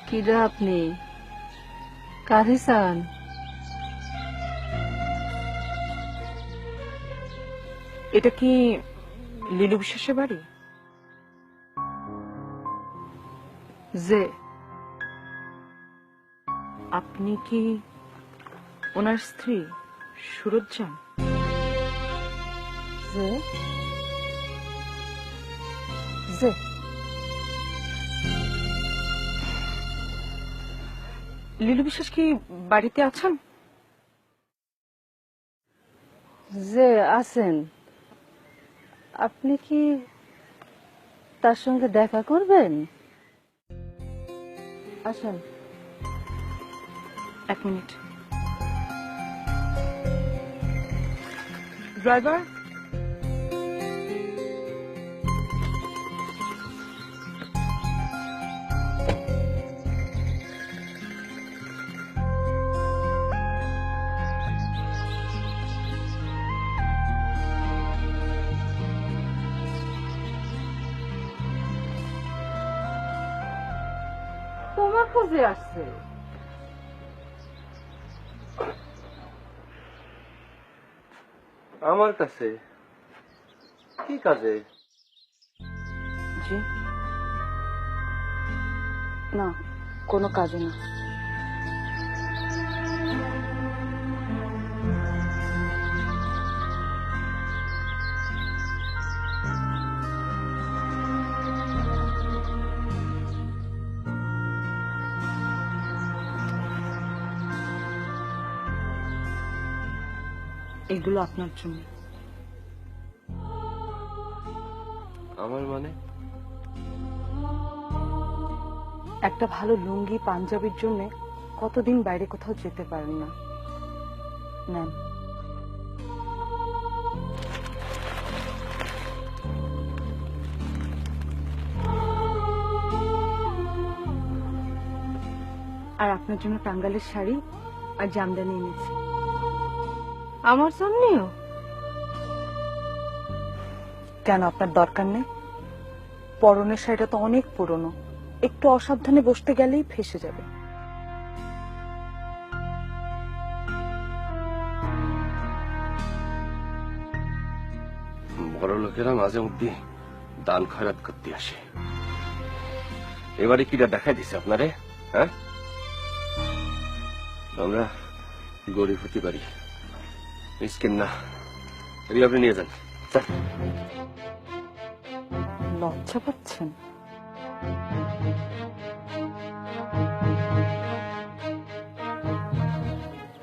কিরা আপনি কারে চান? এটা কি লিলু বিশ্বাসের বাড়ি? যে আপনি কি ওনার স্ত্রী সুরজ্জান? যে যে লিলু বিশ্বাস কি বাড়িতে আছেন? যে আছেন, আপনি কি তার সঙ্গে দেখা করবেন? আসেন। এক মিনিট। ড্রাইভার, তোমার খোঁজে আসছে। আমার কাছে কি কাজে? জি না, কোনো কাজে না। এগুলো আপনার জন্য। আমার মানে? একটা ভালো লুঙ্গি পাঞ্জাবির জন্য কতদিন বাইরে কোথাও যেতে পারেন না। নেন। আর আপনার জন্য টাঙ্গালের শাড়ি আর জামদানি এনেছি। আমার জন্যও? কেন, আপনার দরকার নেই? পরনের শাড়িটা তো অনেক পুরনো, একটু অসাবধানে বসতে গেলেই ফেসে যাবে। বড় লোকেরা মাঝে মধ্যে দান খয়রাত করতে আসে। এবারে কিটা দেখাই দিছে আপনারে? হ্যাঁ, আমরা গরিব হতে পারি, মিসকিন না। এগুলো আপনি নিয়ে যান। লজ্জা পাচ্ছেন?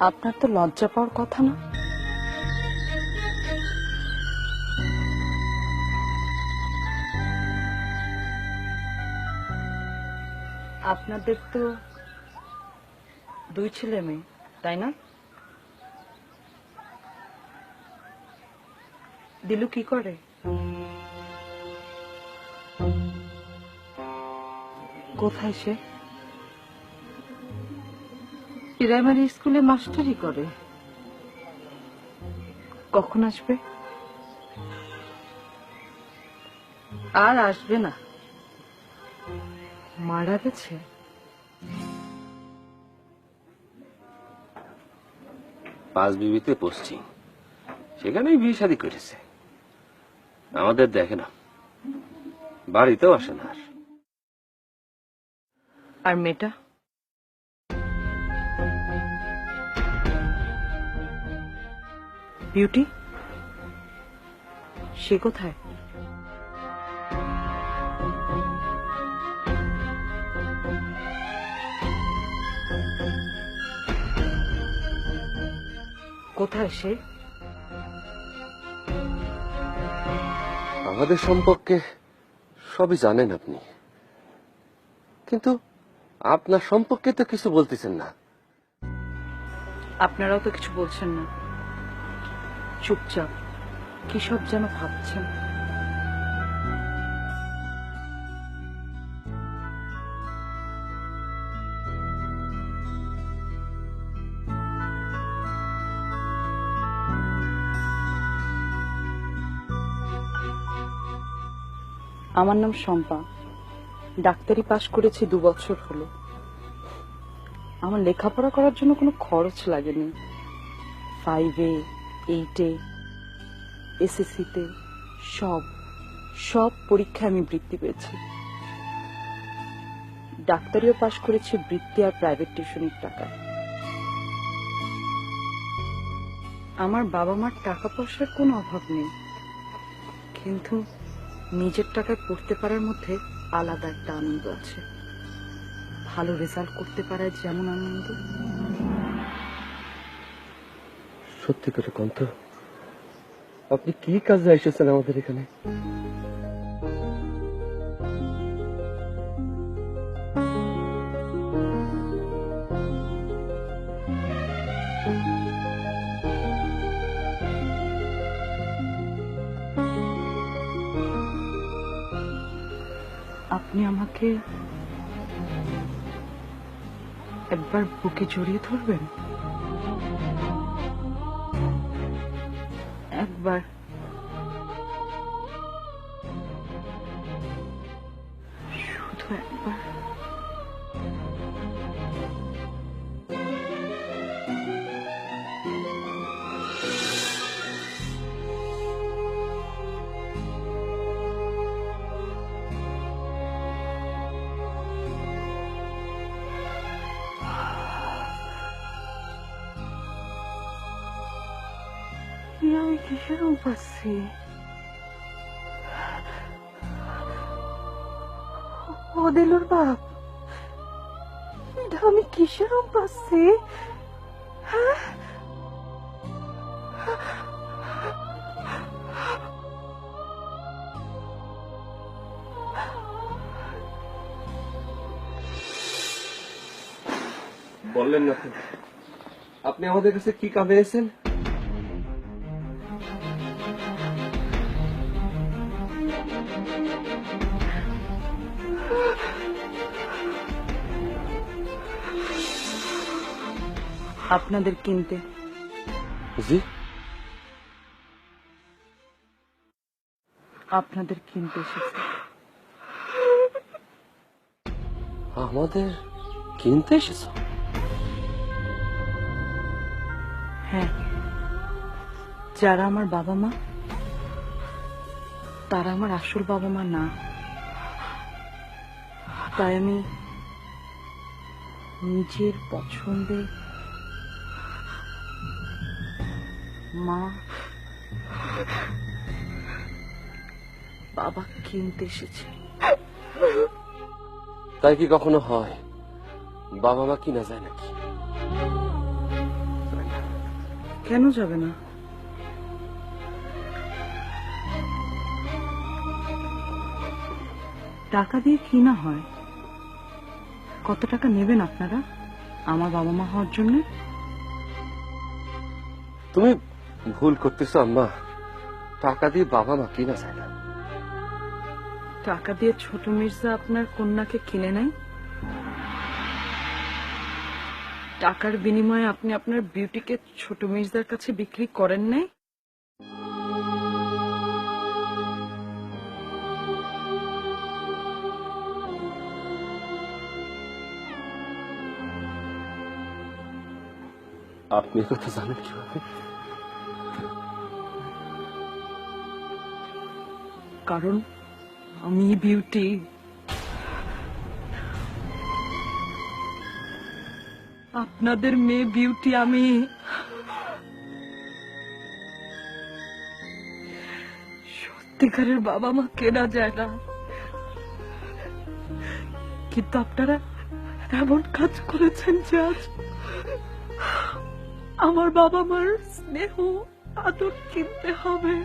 আপনার তো লজ্জা পাওয়ার কথা না। আপনাদের তো 2 ছেলে মেয়ে, তাই না? দিলু কি করে? কোথায় সে? প্রাইমারি স্কুলে মাস্টারি করে। কখন আসবে? আর আসবে না, মারা গেছে? পাঁচ বিবিতে পশ্চিম, সেখানেই বিয়ে শাদী করেছে। আমাদের দেখে না, বাড়িতেও আসে না। আর মেয়েটা? বিউটি, সে কোথায়? কোথায় সে? আমাদের সম্পর্কে সবই জানেন আপনি, কিন্তু আপনার সম্পর্কে তো কিছু বলতেছেন না। আপনারাও তো কিছু বলছেন না, চুপচাপ কি সব যেন ভাবছেন। আমার নাম শম্পা, ডাক্তারি পাশ করেছি 2 বছর হলো। আমার লেখাপড়া করার জন্য কোনো খরচ লাগেনি। 5-এ, 8-এ, এসএসসিতে সব পরীক্ষায় আমি বৃত্তি পেয়েছি। ডাক্তারিও পাশ করেছি বৃত্তি আর প্রাইভেট টিউশনির টাকা। আমার বাবা মার টাকা পয়সার কোনো অভাব নেই, কিন্তু নিজের টাকায় পড়তে পারার মধ্যে আলাদা একটা আনন্দ আছে। ভালো রেজাল্ট করতে পারায় যেমন আনন্দ। সত্যি করে কন্ত, আপনি কি কাজে এসেছেন আমাদের এখানে? আপনি আমাকে একবার বুকে জড়িয়ে ধরবেন? একবার শুধু একবার। আমি কিসের রূপ পাচ্ছি? ও দিলুর বাপ, এটা আমি কিসের রূপ পাচ্ছি? হ্যাঁ, বললেন না তো, আপনি আমাদের কাছে কি কাজে এসেছেন? আপনাদের কিনতে। জি, আপনাদের কিনতে এসেছে। আমাদের কিনতে এসেছ? হ্যাঁ, যারা আমার বাবা মা তারা আমার আসল বাবা মা না। তাই আমি নিজের পছন্দে মা বাবা কিনতে এসেছে। তাই কি কখনো হয়? বাবা মা কিনা যায় নাকি? কেন যাবে না? টাকা দিয়ে কিনা হয়। কত টাকা নেবেন আপনারা আমার বাবা মা হওয়ার জন্য? তুমি ভুল করতেছো আম্মা, টাকা দিয়ে বাবা মা কিনা যায় না। টাকা দিয়ে ছোট মির্জা আপনার কন্যাকে কিনে নেয়। টাকার বিনিময়ে আপনি আপনার বিউটিকে ছোট মির্জার কাছে বিক্রি করেন নাই। আপনি কথা জানেন কিভাবে? কারণ আমি বিউটি। আপনাদের মেয়ে বিউটি আমি। সত্যিকারের বাবা মা কেনা যায় না, কিন্তু আপনারা এমন কাজ করেছেন যে আজ আমার বাবা মার স্নেহ আদর কিনতে হবে।